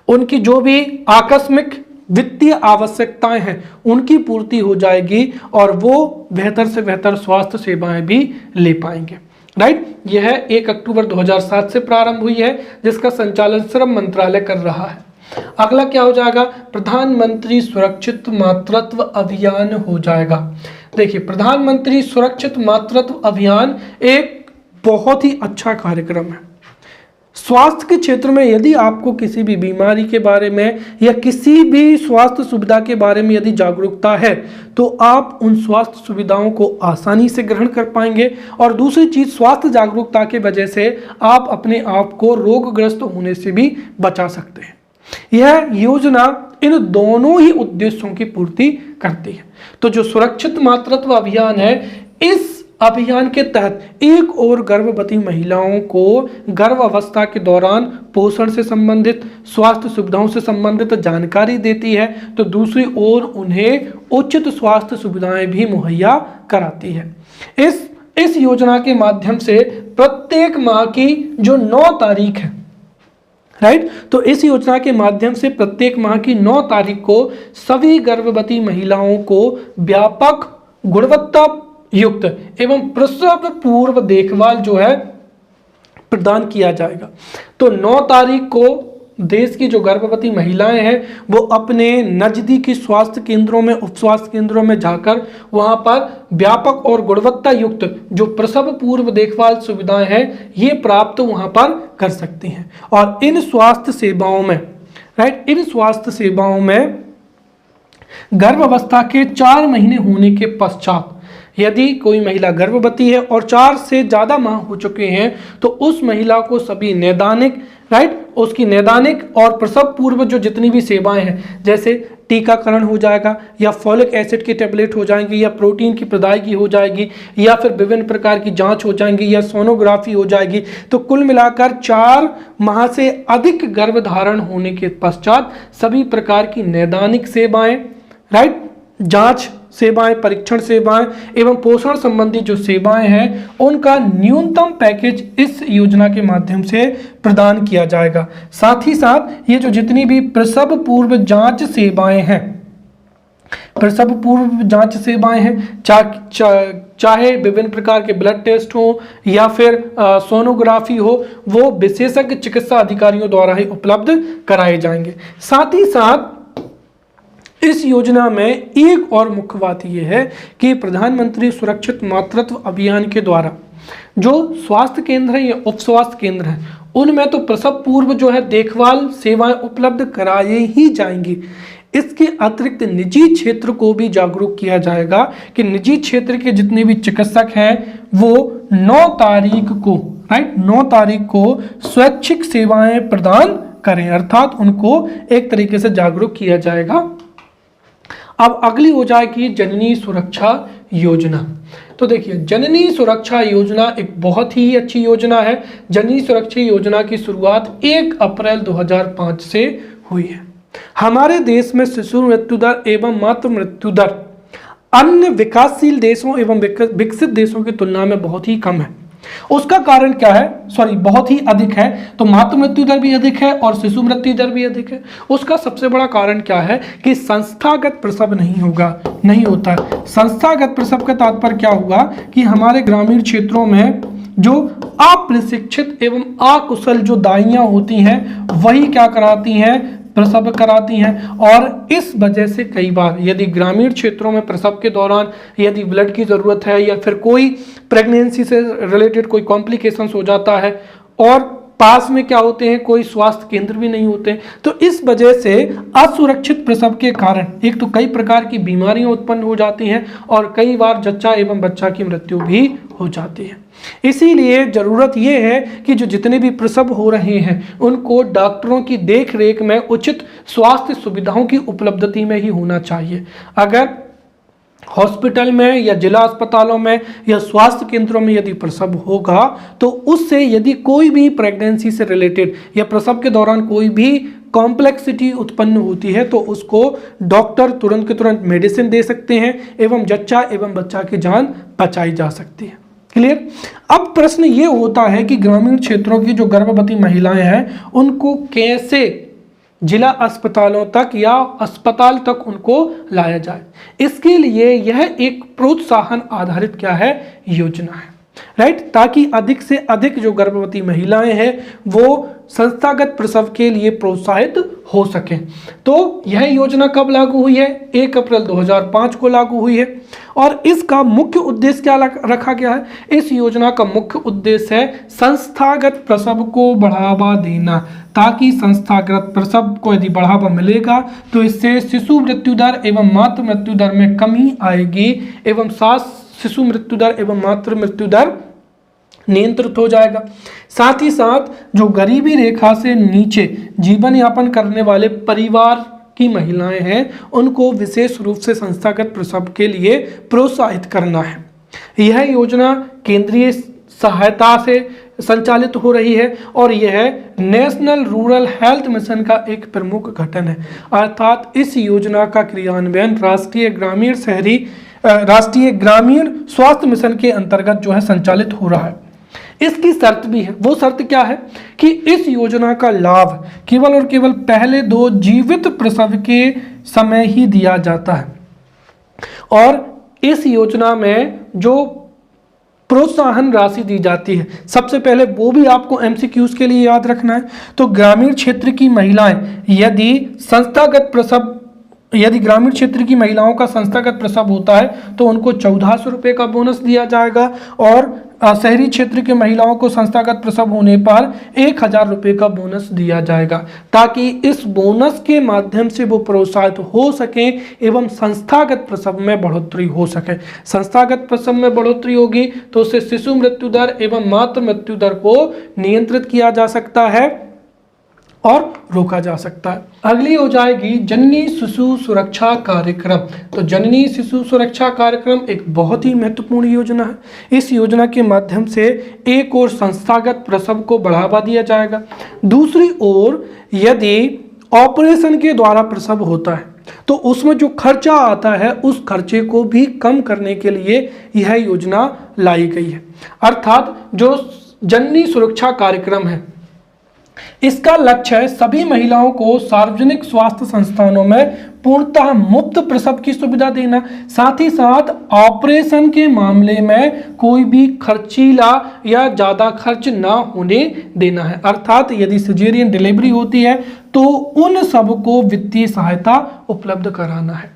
उनकी जो भी आकस्मिक वित्तीय आवश्यकताएं हैं उनकी पूर्ति हो जाएगी और वो बेहतर से बेहतर स्वास्थ्य सेवाएं भी ले पाएंगे। राइट, यह 1 अक्टूबर 2007 से प्रारंभ हुई है, जिसका संचालन श्रम मंत्रालय कर रहा है। अगला क्या हो जाएगा, प्रधानमंत्री सुरक्षित मातृत्व अभियान हो जाएगा। देखिए, प्रधानमंत्री सुरक्षित मातृत्व अभियान एक बहुत ही अच्छा कार्यक्रम है। स्वास्थ्य के क्षेत्र में यदि आपको किसी भी बीमारी के बारे में या किसी भी स्वास्थ्य सुविधा के बारे में यदि जागरूकता है तो आप उन स्वास्थ्य सुविधाओं को आसानी से ग्रहण कर पाएंगे। और दूसरी चीज, स्वास्थ्य जागरूकता की वजह से आप अपने आप को रोगग्रस्त होने से भी बचा सकते हैं। यह योजना इन दोनों ही उद्देश्यों की पूर्ति करती है। तो जो सुरक्षित मातृत्व अभियान है, इस अभियान के तहत एक और गर्भवती महिलाओं को गर्भावस्था के दौरान पोषण से संबंधित, स्वास्थ्य सुविधाओं से संबंधित जानकारी देती है, तो दूसरी ओर उन्हें उचित स्वास्थ्य सुविधाएं भी मुहैया कराती है। इस योजना के माध्यम से प्रत्येक माह की जो 9 तारीख है, राइट, तो इस योजना के माध्यम से प्रत्येक माह की 9 तारीख को सभी गर्भवती महिलाओं को व्यापक, गुणवत्ता युक्त एवं प्रसव पूर्व देखभाल जो है प्रदान किया जाएगा। तो 9 तारीख को देश की जो गर्भवती महिलाएं हैं वो अपने नजदीकी स्वास्थ्य केंद्रों में, उप स्वास्थ्य केंद्रों में जाकर वहां पर व्यापक और गुणवत्ता युक्त जो प्रसव पूर्व देखभाल सुविधाएं हैं ये प्राप्त वहां पर कर सकती हैं। और इन स्वास्थ्य सेवाओं में, राइट, इन स्वास्थ्य सेवाओं में गर्भावस्था के 4 महीने होने के पश्चात यदि कोई महिला गर्भवती है और 4 से ज़्यादा माह हो चुके हैं तो उस महिला को सभी नैदानिक, राइट, उसकी नैदानिक और प्रसव पूर्व जो जितनी भी सेवाएं हैं, जैसे टीकाकरण हो जाएगा या फॉलिक एसिड की टेबलेट हो जाएंगी या प्रोटीन की प्रदायगी हो जाएगी या फिर विभिन्न प्रकार की जांच हो जाएंगी या सोनोग्राफी हो जाएगी। तो कुल मिलाकर 4 माह से अधिक गर्भधारण होने के पश्चात सभी प्रकार की नैदानिक सेवाएं, राइट, जांच सेवाएं, परीक्षण सेवाएं एवं पोषण संबंधी जो सेवाएं हैं उनका न्यूनतम पैकेज इस योजना के माध्यम से प्रदान किया जाएगा। साथ ही साथ ये जो जितनी भी प्रसव पूर्व जांच सेवाएं हैं, प्रसव पूर्व जांच सेवाएं हैं, चाहे विभिन्न प्रकार के ब्लड टेस्ट हो या फिर सोनोग्राफी हो, वो विशेषज्ञ चिकित्सा अधिकारियों द्वारा ही उपलब्ध कराए जाएंगे। साथ ही साथ इस योजना में एक और मुख्य बात यह है कि प्रधानमंत्री सुरक्षित मातृत्व अभियान के द्वारा जो स्वास्थ्य केंद्र है या उप स्वास्थ्य केंद्र है उनमें तो प्रसव पूर्व जो है देखभाल सेवाएं उपलब्ध कराई ही जाएंगी। इसके अतिरिक्त निजी क्षेत्र को भी जागरूक किया जाएगा कि निजी क्षेत्र के जितने भी चिकित्सक हैं वो 9 तारीख को स्वैच्छिक सेवाएं प्रदान करें, अर्थात उनको एक तरीके से जागरूक किया जाएगा। अब अगली हो जाएगी जननी सुरक्षा योजना। तो देखिए, जननी सुरक्षा योजना एक बहुत ही अच्छी योजना है। जननी सुरक्षा योजना की शुरुआत 1 अप्रैल 2005 से हुई है। हमारे देश में शिशु मृत्यु दर एवं मातृ मृत्यु दर अन्य विकासशील देशों एवं विकसित देशों की तुलना में बहुत ही कम है। उसका कारण क्या है? बहुत ही अधिक है। तो मातृ मृत्यु दर भी अधिक है और शिशु मृत्यु दर भी अधिक है। उसका सबसे बड़ा कारण क्या है कि संस्थागत प्रसव नहीं होता है। संस्थागत प्रसव का तात्पर्य क्या हुआ कि हमारे ग्रामीण क्षेत्रों में जो अप्रशिक्षित एवं अकुशल जो दाइयां होती हैं वही क्या कराती हैं, प्रसव कराती हैं। और इस वजह से कई बार यदि ग्रामीण क्षेत्रों में प्रसव के दौरान यदि ब्लड की ज़रूरत है या फिर कोई प्रेगनेंसी से रिलेटेड कोई कॉम्प्लिकेशंस हो जाता है और पास में क्या होते हैं, कोई स्वास्थ्य केंद्र भी नहीं होते, तो इस वजह से असुरक्षित प्रसव के कारण एक तो कई प्रकार की बीमारियां उत्पन्न हो जाती हैं और कई बार जच्चा एवं बच्चा की मृत्यु भी हो जाती है। इसीलिए जरूरत यह है कि जो जितने भी प्रसव हो रहे हैं उनको डॉक्टरों की देख रेख में उचित स्वास्थ्य सुविधाओं की उपलब्धति में ही होना चाहिए। अगर हॉस्पिटल में या जिला अस्पतालों में या स्वास्थ्य केंद्रों में यदि प्रसव होगा तो उससे यदि कोई भी प्रेगनेंसी से रिलेटेड या प्रसव के दौरान कोई भी कॉम्प्लेक्सिटी उत्पन्न होती है तो उसको डॉक्टर तुरंत के तुरंत मेडिसिन दे सकते हैं एवं जच्चा एवं बच्चा की जान बचाई जा सकती है। क्लियर? अब प्रश्न ये होता है कि ग्रामीण क्षेत्रों की जो गर्भवती महिलाएं हैं उनको कैसे जिला अस्पतालों तक या अस्पताल तक उनको लाया जाए। इसके लिए यह एक प्रोत्साहन आधारित क्या है, योजना है, राइट, ताकि अधिक से अधिक जो गर्भवती महिलाएं हैं वो संस्थागत प्रसव के लिए प्रोत्साहित हो सकें। तो यह योजना कब लागू हुई है? 1 अप्रैल 2005 को लागू हुई है। और इसका मुख्य उद्देश्य क्या रखा गया है? इस योजना का मुख्य उद्देश्य है संस्थागत प्रसव को बढ़ावा देना, ताकि संस्थागत प्रसव को यदि बढ़ावा मिलेगा तो इससे शिशु मृत्यु दर एवं मातृ मृत्यु दर में कमी आएगी एवं साथ शिशु मृत्यु दर एवं मातृ मृत्यु दर नियंत्रित हो जाएगा। साथ ही साथ जो गरीबी रेखा से नीचे जीवन यापन करने वाले परिवार की महिलाएं हैं उनको विशेष रूप से संस्थागत प्रसव के लिए प्रोत्साहित करना है। यह योजना केंद्रीय सहायता से संचालित हो रही है और यह नेशनल रूरल हेल्थ मिशन का एक प्रमुख घटक है। अर्थात इस योजना का क्रियान्वयन राष्ट्रीय ग्रामीण स्वास्थ्य मिशन के अंतर्गत जो है संचालित हो रहा है। इसकी शर्त भी है। वो शर्त क्या है कि इस योजना का लाभ केवल और केवल पहले 2 जीवित प्रसव के समय ही दिया जाता है और इस योजना में जो प्रोत्साहन राशि दी जाती है सबसे पहले वो भी आपको एमसीक्यूज के लिए याद रखना है। तो ग्रामीण क्षेत्र की महिलाएं यदि ग्रामीण क्षेत्र की महिलाओं का संस्थागत प्रसव होता है तो उनको 1400 रुपये का बोनस दिया जाएगा और शहरी क्षेत्र के महिलाओं को संस्थागत प्रसव होने पर 1000 रुपये का बोनस दिया जाएगा, ताकि इस बोनस के माध्यम से वो प्रोत्साहित हो सके एवं संस्थागत प्रसव में बढ़ोतरी हो सके। संस्थागत प्रसव में बढ़ोतरी होगी तो उससे शिशु मृत्यु दर एवं मातृ मृत्यु दर को नियंत्रित किया जा सकता है और रोका जा सकता है। अगली हो जाएगी जननी शिशु सुरक्षा कार्यक्रम। तो जननी शिशु सुरक्षा कार्यक्रम एक बहुत ही महत्वपूर्ण योजना है। इस योजना के माध्यम से एक ओर संस्थागत प्रसव को बढ़ावा दिया जाएगा, दूसरी ओर यदि ऑपरेशन के द्वारा प्रसव होता है तो उसमें जो खर्चा आता है उस खर्चे को भी कम करने के लिए यह योजना लाई गई है। अर्थात जो जननी सुरक्षा कार्यक्रम है, इसका लक्ष्य है सभी महिलाओं को सार्वजनिक स्वास्थ्य संस्थानों में पूर्णतः मुफ्त प्रसव की सुविधा देना, साथ ही साथ ऑपरेशन के मामले में कोई भी खर्चीला या ज्यादा खर्च ना होने देना है। अर्थात यदि सिजेरियन डिलीवरी होती है तो उन सबको वित्तीय सहायता उपलब्ध कराना है।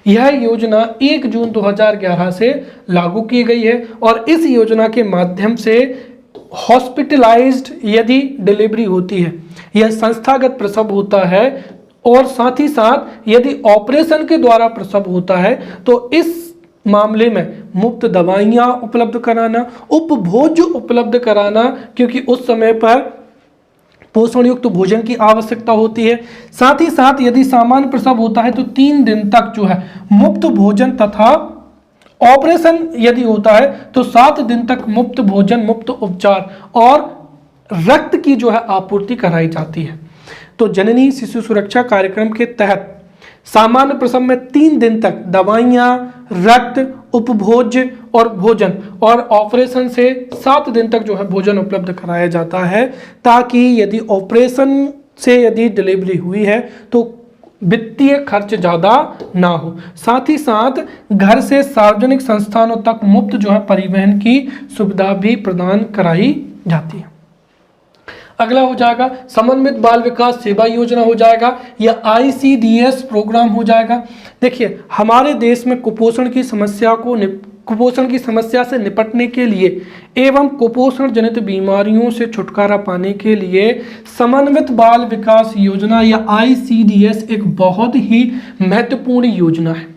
यह योजना 1 जून 2011 से लागू की गई है और इस योजना के माध्यम से हॉस्पिटलाइज्ड यदि डिलीवरी होती है या संस्थागत प्रसव होता है और साथ ही साथ यदि ऑपरेशन के द्वारा प्रसव होता है तो इस मामले में मुफ्त दवाइयां उपलब्ध कराना, उपभोज्य उपलब्ध कराना, क्योंकि उस समय पर पोषण युक्त भोजन की आवश्यकता होती है। साथ ही साथ यदि सामान्य प्रसव होता है तो 3 दिन तक जो है मुफ्त भोजन तथा ऑपरेशन यदि होता है तो 7 दिन तक मुफ्त भोजन, मुफ्त उपचार और रक्त की जो है आपूर्ति कराई जाती है। तो जननी शिशु सुरक्षा कार्यक्रम के तहत सामान्य प्रसव में 3 दिन तक दवाइयां, रक्त, उपभोज्य और भोजन, और ऑपरेशन से 7 दिन तक जो है भोजन उपलब्ध कराया जाता है, ताकि यदि ऑपरेशन से यदि डिलीवरी हुई है तो वित्तीय खर्च ज़्यादा ना हो। साथ ही साथ घर से सार्वजनिक संस्थानों तक मुफ्त जो है परिवहन की सुविधा भी प्रदान कराई जाती है। अगला हो जाएगा समन्वित बाल विकास सेवा योजना हो जाएगा या ICDS प्रोग्राम हो जाएगा। देखिए, हमारे देश में कुपोषण की समस्या से निपटने के लिए एवं कुपोषण जनित बीमारियों से छुटकारा पाने के लिए समन्वित बाल विकास योजना या ICDS एक बहुत ही महत्वपूर्ण योजना है।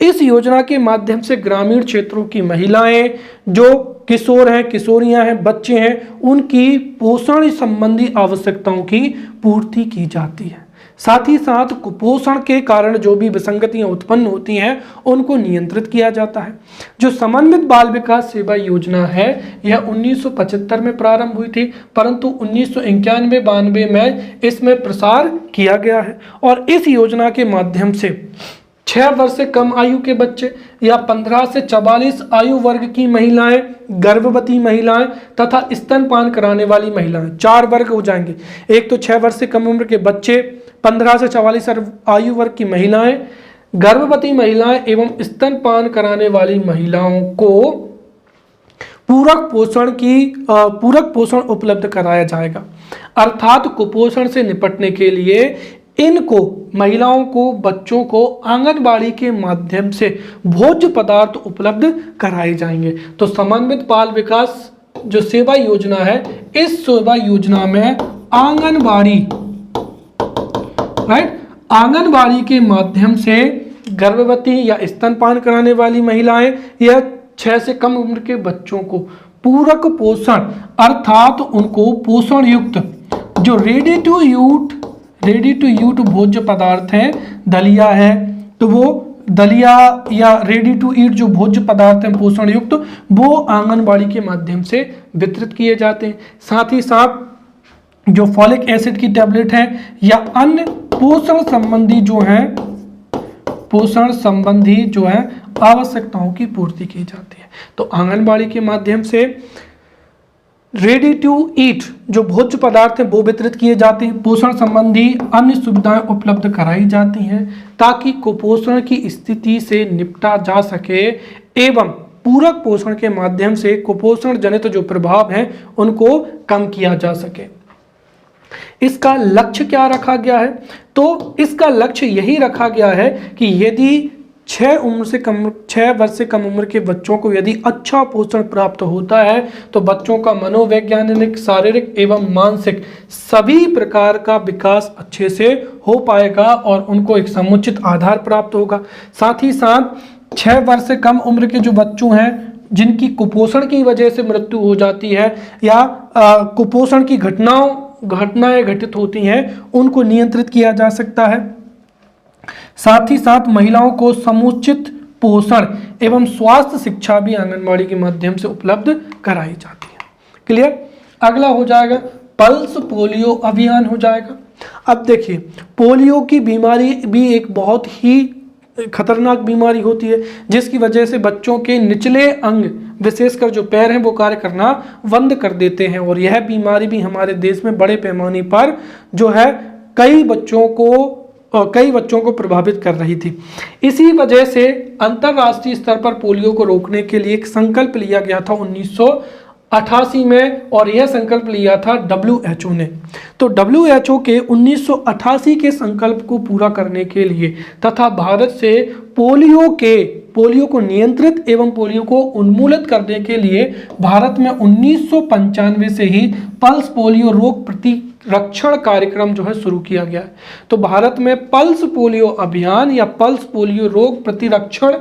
इस योजना के माध्यम से ग्रामीण क्षेत्रों की महिलाएं, जो किशोर हैं, किशोरियां हैं, बच्चे हैं, उनकी पोषण संबंधी आवश्यकताओं की पूर्ति की जाती है। साथ ही साथ कुपोषण के कारण जो भी विसंगतियां उत्पन्न होती हैं उनको नियंत्रित किया जाता है। जो समन्वित बाल विकास सेवा योजना है यह 1975 में प्रारंभ हुई थी, परंतु 1991-92 में इसमें प्रसार किया गया है और इस योजना के माध्यम से 6 वर्ष से कम आयु के बच्चे या 15 से 44 आयु वर्ग की महिलाएं, गर्भवती महिलाएं तथा स्तनपान कराने वाली महिलाएं, 4 वर्ग हो जाएंगे। एक तो 6 वर्ष से कम उम्र के बच्चे, 15 से 44 आयु वर्ग की महिलाएं, गर्भवती महिलाएं एवं स्तनपान कराने वाली महिलाओं को पूरक पोषण उपलब्ध कराया जाएगा। अर्थात कुपोषण से निपटने के लिए इनको महिलाओं को, बच्चों को आंगनबाड़ी के माध्यम से भोज्य पदार्थ उपलब्ध कराए जाएंगे। तो समन्वित बाल विकास जो सेवा योजना है, इस सेवा योजना में आंगनबाड़ी के माध्यम से गर्भवती या स्तनपान कराने वाली महिलाएं या 6 से कम उम्र के बच्चों को पूरक पोषण, अर्थात उनको पोषण युक्त जो रेडी टू ईट भोज्य पदार्थ हैं, दलिया है तो वो दलिया या रेडी टू ईट जो भोज्य पदार्थ हैं पोषण युक्त, वो आंगनबाड़ी के माध्यम से वितरित किए जाते हैं। साथ ही साथ जो फॉलिक एसिड की टैबलेट है या अन्य पोषण संबंधी जो है आवश्यकताओं की पूर्ति की जाती है। तो आंगनबाड़ी के माध्यम से रेडी टू ईट जो भोज्य पदार्थ हैं वो वितरित किए जाते हैं, पोषण संबंधी अन्य सुविधाएं उपलब्ध कराई जाती हैं ताकि कुपोषण की स्थिति से निपटा जा सके एवं पूरक पोषण के माध्यम से कुपोषण जनित जो प्रभाव हैं उनको कम किया जा सके। इसका लक्ष्य क्या रखा गया है? तो इसका लक्ष्य यही रखा गया है कि यदि 6 वर्ष से कम उम्र के बच्चों को यदि अच्छा पोषण प्राप्त होता है तो बच्चों का मनोवैज्ञानिक, शारीरिक एवं मानसिक सभी प्रकार का विकास अच्छे से हो पाएगा और उनको एक समुचित आधार प्राप्त होगा। साथ ही साथ 6 वर्ष से कम उम्र के जो बच्चों हैं जिनकी कुपोषण की वजह से मृत्यु हो जाती है या कुपोषण की घटनाएं घटित होती हैं, उनको नियंत्रित किया जा सकता है। साथ ही साथ महिलाओं को समुचित पोषण एवं स्वास्थ्य शिक्षा भी आंगनबाड़ी के माध्यम से उपलब्ध कराई जाती है। क्लियर? अगला हो जाएगा पल्स पोलियो अभियान हो जाएगा। अब देखिए, पोलियो की बीमारी भी एक बहुत ही खतरनाक बीमारी होती है, जिसकी वजह से बच्चों के निचले अंग, विशेषकर जो पैर हैं, वो कार्य करना बंद कर देते हैं। और यह बीमारी भी हमारे देश में बड़े पैमाने पर जो है कई बच्चों को प्रभावित कर रही थी। इसी वजह से अंतर्राष्ट्रीय स्तर पर पोलियो को रोकने के लिए एक संकल्प लिया गया था 1988 में, और यह संकल्प लिया था WHO ने। तो WHO के 1988 के संकल्प को पूरा करने के लिए तथा भारत से पोलियो को नियंत्रित एवं पोलियो को उन्मूलित करने के लिए भारत में 1995 से ही पल्स पोलियो रोग प्रतिरक्षण कार्यक्रम जो है शुरू किया गया है। तो भारत में पल्स पोलियो अभियान या पल्स पोलियो रोग प्रतिरक्षण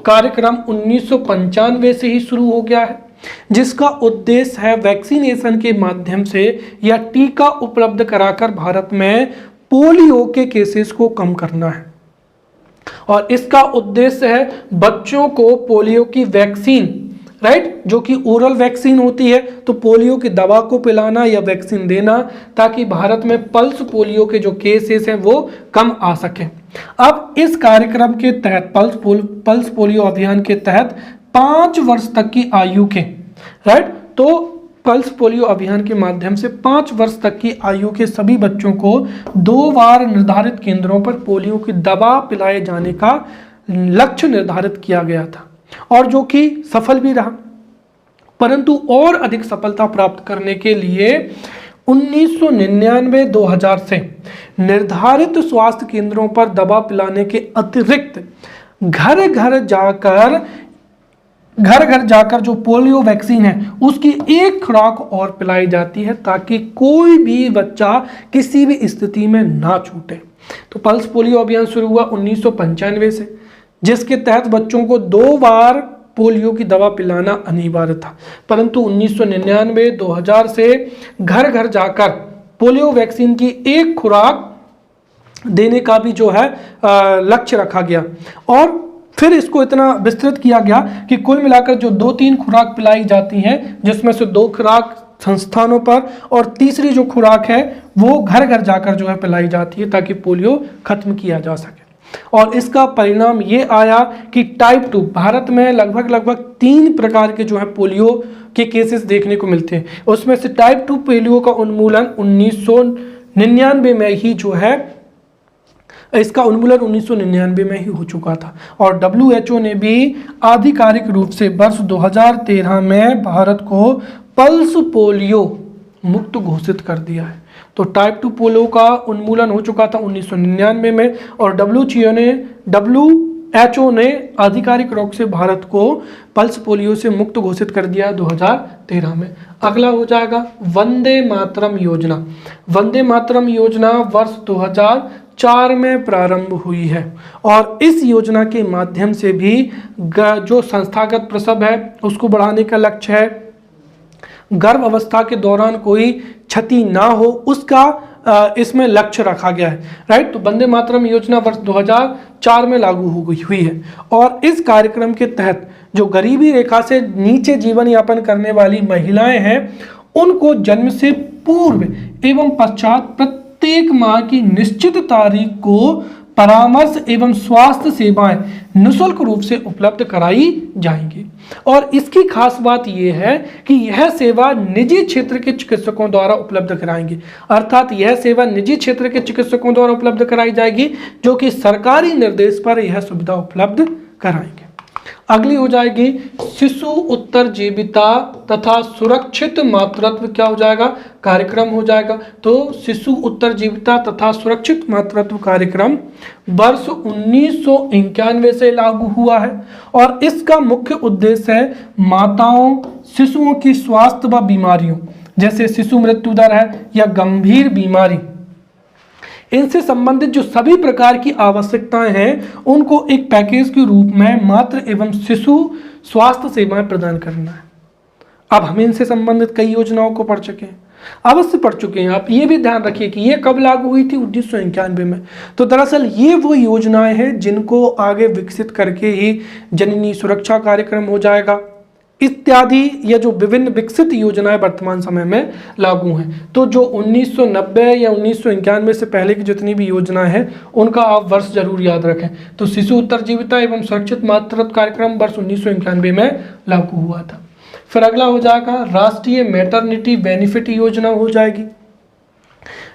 कार्यक्रम 1995 से ही शुरू हो गया है, जिसका उद्देश्य है वैक्सीनेशन के माध्यम से या टीका उपलब्ध कराकर भारत में पोलियो के केसेस को कम करना है। और इसका उद्देश्य है बच्चों को पोलियो की वैक्सीन, राइट, जो कि ओरल वैक्सीन होती है, तो पोलियो की दवा को पिलाना या वैक्सीन देना, ताकि भारत में पल्स पोलियो के जो केसेस हैं वो कम आ सके। अब इस कार्यक्रम के तहत पल्स पोलियो अभियान के तहत 5 वर्ष तक की आयु के, राइट, तो पल्स पोलियो अभियान के माध्यम से 5 वर्ष तक की आयु के सभी बच्चों को 2 बार निर्धारित केंद्रों पर पोलियो की दवा पिलाए जाने का लक्ष्य निर्धारित किया गया था, और जो कि सफल भी रहा। परंतु और अधिक सफलता प्राप्त करने के लिए 1999-2000 से निर्धारित स्वास्थ्य केंद्रों पर दवा पिलाने के अतिरिक्त घर घर जाकर जो पोलियो वैक्सीन है उसकी एक खुराक और पिलाई जाती है, ताकि कोई भी बच्चा किसी भी स्थिति में ना छूटे। तो पल्स पोलियो अभियान शुरू हुआ 1995 से, जिसके तहत बच्चों को 2 बार पोलियो की दवा पिलाना अनिवार्य था। परंतु 1999-2000 से घर घर जाकर पोलियो वैक्सीन की एक खुराक देने का भी जो है लक्ष्य रखा गया, और फिर इसको इतना विस्तृत किया गया कि कुल मिलाकर जो 2-3 खुराक पिलाई जाती हैं, जिसमें से 2 खुराक संस्थानों पर और तीसरी जो खुराक है वो घर घर जाकर जो है पिलाई जाती है, ताकि पोलियो खत्म किया जा सके। और इसका परिणाम ये आया कि टाइप 2 भारत में लगभग 3 प्रकार के जो है पोलियो के केसेस देखने को मिलते हैं। उसमें से टाइप 2 पोलियो का उन्मूलन 1999 में ही जो है, इसका उन्मूलन 1999 में ही हो चुका था। और WHO ने भी आधिकारिक रूप से वर्ष 2013 में भारत को पल्स पोलियो मुक्त घोषित कर दिया है। तो टाइप 2 पोलियो का उन्मूलन हो चुका था 1999 में, और WHO ने आधिकारिक रूप से भारत को पल्स पोलियो से मुक्त घोषित कर दिया 2013 में। अगला हो जाएगा वंदे मातरम योजना। वंदे मातरम योजना वर्ष 2004 में प्रारंभ हुई है, और इस योजना के माध्यम से भी जो संस्थागत प्रसव है उसको बढ़ाने का लक्ष्य है। गर्भ अवस्था के दौरान कोई क्षति ना हो, उसका इसमें लक्ष्य रखा गया है, राइट। तो वंदे मातरम योजना वर्ष 2004 में लागू हुई है, और इस कार्यक्रम के तहत जो गरीबी रेखा से नीचे जीवन यापन करने वाली महिलाएं हैं, उनको जन्म से पूर्व एवं पश्चात प्रत्येक माह की निश्चित तारीख को परामर्श एवं स्वास्थ्य सेवाएं निःशुल्क रूप से उपलब्ध कराई जाएंगी। और इसकी खास बात यह है कि यह सेवा निजी क्षेत्र के चिकित्सकों द्वारा उपलब्ध कराएंगे, अर्थात यह सेवा निजी क्षेत्र के चिकित्सकों द्वारा उपलब्ध कराई जाएगी, जो कि सरकारी निर्देश पर यह सुविधा उपलब्ध कराएंगे। अगली हो जाएगी शिशु उत्तरजीविता तथा सुरक्षित मातृत्व, क्या हो जाएगा, कार्यक्रम हो जाएगा। तो शिशु उत्तरजीविता तथा सुरक्षित मातृत्व कार्यक्रम वर्ष 1991 से लागू हुआ है, और इसका मुख्य उद्देश्य है माताओं, शिशुओं की स्वास्थ्य व बीमारियों जैसे शिशु मृत्यु दर है या गंभीर बीमारी, इनसे संबंधित जो सभी प्रकार की आवश्यकताएं हैं उनको एक पैकेज के रूप में मातृ एवं शिशु स्वास्थ्य सेवाएं प्रदान करना है। अब हम इनसे संबंधित कई योजनाओं को पढ़ चुके हैं, अवश्य पढ़ चुके हैं। आप ये भी ध्यान रखिए कि ये कब लागू हुई थी, 1991 में। तो दरअसल ये वो योजनाएं हैं जिनको आगे विकसित करके ही जननी सुरक्षा कार्यक्रम हो जाएगा, इत्यादि ये जो विभिन्न विकसित योजनाएं वर्तमान समय में लागू हैं। तो जो 1990 या 1991 से पहले की जितनी भी योजनाएं हैं उनका आप वर्ष जरूर याद रखें। तो शिशु उत्तरजीविता एवं सुरक्षित मातृत्व कार्यक्रम वर्ष 1991 में लागू हुआ था। फिर अगला हो जाएगा राष्ट्रीय मैटरनिटी बेनिफिट योजना हो जाएगी,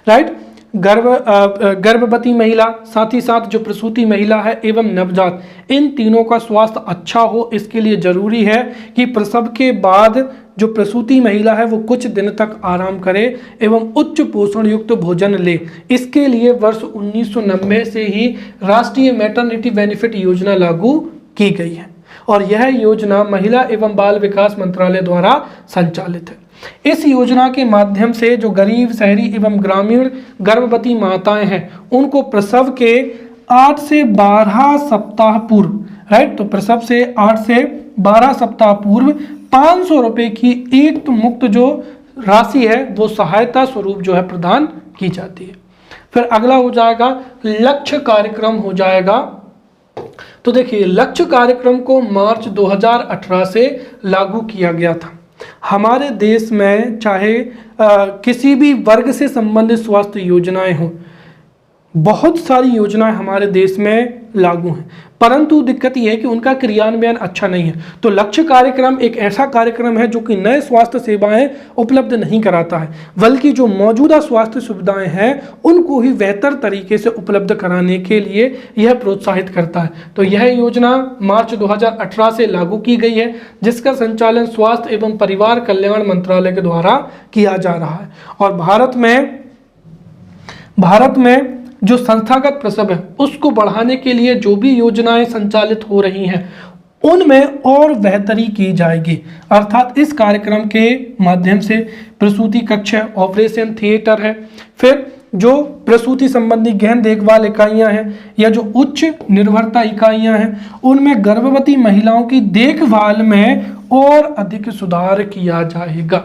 राइट। गर्भवती महिला, साथ ही साथ जो प्रसूति महिला है एवं नवजात, इन तीनों का स्वास्थ्य अच्छा हो, इसके लिए जरूरी है कि प्रसव के बाद जो प्रसूति महिला है वो कुछ दिन तक आराम करे एवं उच्च पोषण युक्त भोजन ले। इसके लिए वर्ष 1990 से ही राष्ट्रीय मैटरनिटी बेनिफिट योजना लागू की गई है और यह योजना महिला एवं बाल विकास मंत्रालय द्वारा संचालित है। इस योजना के माध्यम से जो गरीब, शहरी एवं ग्रामीण गर्भवती माताएं हैं उनको प्रसव के 8 से 12 सप्ताह पूर्व, राइट, तो प्रसव से 8 से 12 सप्ताह पूर्व 500 रुपए की एक मुक्त जो राशि है वो सहायता स्वरूप जो है प्रदान की जाती है। फिर अगला हो जाएगा लक्ष्य कार्यक्रम हो जाएगा। तो देखिए, लक्ष्य कार्यक्रम को मार्च 2018 से लागू किया गया था। हमारे देश में चाहे किसी भी वर्ग से संबंधित स्वास्थ्य योजनाएं हों, बहुत सारी योजनाएं हमारे देश में लागू हैं, परंतु दिक्कत यह है कि उनका क्रियान्वयन अच्छा नहीं है। तो लक्ष्य कार्यक्रम एक ऐसा कार्यक्रम है जो कि नए स्वास्थ्य सेवाएं उपलब्ध नहीं कराता है, बल्कि जो मौजूदा स्वास्थ्य सुविधाएं हैं उनको ही बेहतर तरीके से उपलब्ध कराने के लिए यह प्रोत्साहित करता है। तो यह योजना मार्च 2018 से लागू की गई है, जिसका संचालन स्वास्थ्य एवं परिवार कल्याण मंत्रालय के द्वारा किया जा रहा है। और भारत में जो संस्थागत प्रसव है उसको बढ़ाने के लिए जो भी योजनाएं संचालित हो रही हैं उनमें और बेहतरी की जाएगी। अर्थात इस कार्यक्रम के माध्यम से प्रसूति कक्ष है, ऑपरेशन थिएटर है, फिर जो प्रसूति संबंधी गहन देखभाल इकाइयां हैं या जो उच्च निर्भरता इकाइयां हैं उनमें गर्भवती महिलाओं की देखभाल में और अधिक सुधार किया जाएगा।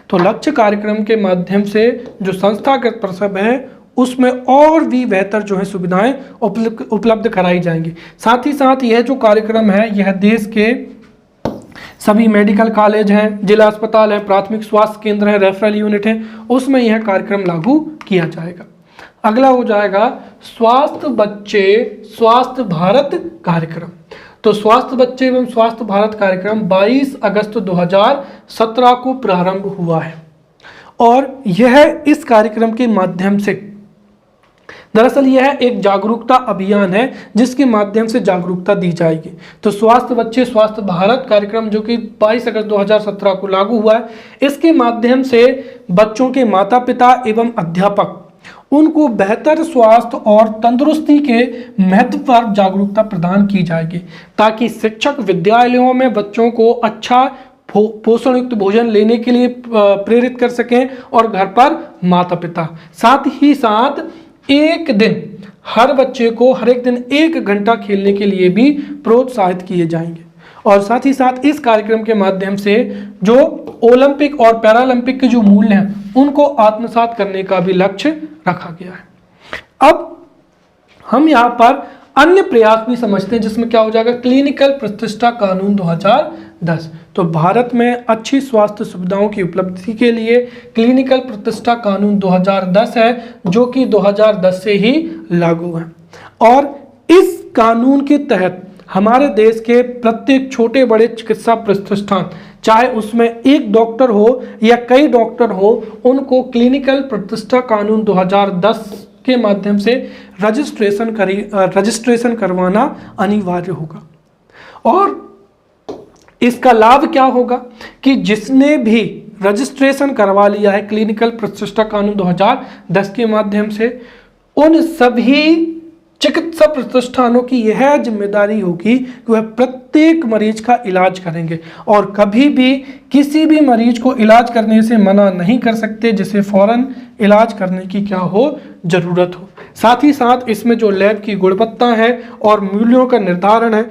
तो लक्ष्य कार्यक्रम के माध्यम से जो संस्थागत प्रसव है उसमें और भी बेहतर जो है सुविधाएं उपलब्ध कराई जाएंगी। साथ ही साथ यह जो कार्यक्रम है यह देश के सभी मेडिकल कॉलेज हैं, जिला अस्पताल हैं, प्राथमिक स्वास्थ्य केंद्र हैं, रेफरल यूनिट हैं, उसमें यह कार्यक्रम लागू किया जाएगा। अगला हो जाएगा स्वास्थ्य बच्चे स्वास्थ्य भारत कार्यक्रम। तो स्वास्थ्य बच्चे एवं स्वास्थ्य भारत कार्यक्रम 22 अगस्त 2017 को प्रारंभ हुआ है और यह इस कार्यक्रम के माध्यम से दरअसल यह एक जागरूकता अभियान है जिसके माध्यम से जागरूकता दी जाएगी। तो स्वास्थ्य बच्चे स्वास्थ्य भारत कार्यक्रम जो कि 22 अगस्त 2017 को लागू हुआ है, इसके माध्यम से बच्चों के माता पिता एवं अध्यापक उनको बेहतर स्वास्थ्य और तंदुरुस्ती के महत्व पर जागरूकता प्रदान की जाएगी ताकि शिक्षक विद्यालयों में बच्चों को अच्छा पोषण युक्त भोजन लेने के लिए प्रेरित कर सकें और घर पर माता पिता साथ ही साथ एक दिन हर बच्चे को हर एक दिन 1 घंटा खेलने के लिए भी प्रोत्साहित किए जाएंगे। और साथ ही साथ इस कार्यक्रम के माध्यम से जो ओलंपिक और पैरालंपिक के जो मूल्य हैं उनको आत्मसात करने का भी लक्ष्य रखा गया है। अब हम यहाँ पर अन्य प्रयास भी समझते हैं जिसमें क्या हो जाएगा, क्लिनिकल प्रतिष्ठा कानून 2010। तो भारत में अच्छी स्वास्थ्य सुविधाओं की उपलब्धि के लिए क्लिनिकल प्रतिष्ठा कानून 2010 है जो कि 2010 से ही लागू है और इस कानून के तहत हमारे देश के प्रत्येक छोटे बड़े चिकित्सा प्रतिष्ठान, चाहे उसमें एक डॉक्टर हो या कई डॉक्टर हो, उनको क्लिनिकल प्रतिष्ठा कानून 2010 के माध्यम से रजिस्ट्रेशन करवाना अनिवार्य होगा। और इसका लाभ क्या होगा कि जिसने भी रजिस्ट्रेशन करवा लिया है क्लिनिकल प्रतिष्ठा कानून 2010 के माध्यम से, उन सभी चिकित्सा प्रतिष्ठानों की यह जिम्मेदारी होगी कि वह प्रत्येक मरीज का इलाज करेंगे और कभी भी किसी भी मरीज को इलाज करने से मना नहीं कर सकते जिसे फौरन इलाज करने की क्या हो जरूरत हो। साथ ही साथ इसमें जो लैब की गुणवत्ता है और मूल्यों का निर्धारण है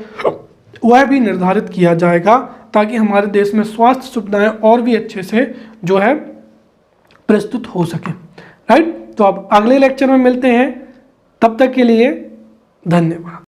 वह भी निर्धारित किया जाएगा ताकि हमारे देश में स्वास्थ्य सुविधाएं और भी अच्छे से जो है प्रस्तुत हो सके। राइट, तो अब अगले लेक्चर में मिलते हैं, तब तक के लिए धन्यवाद।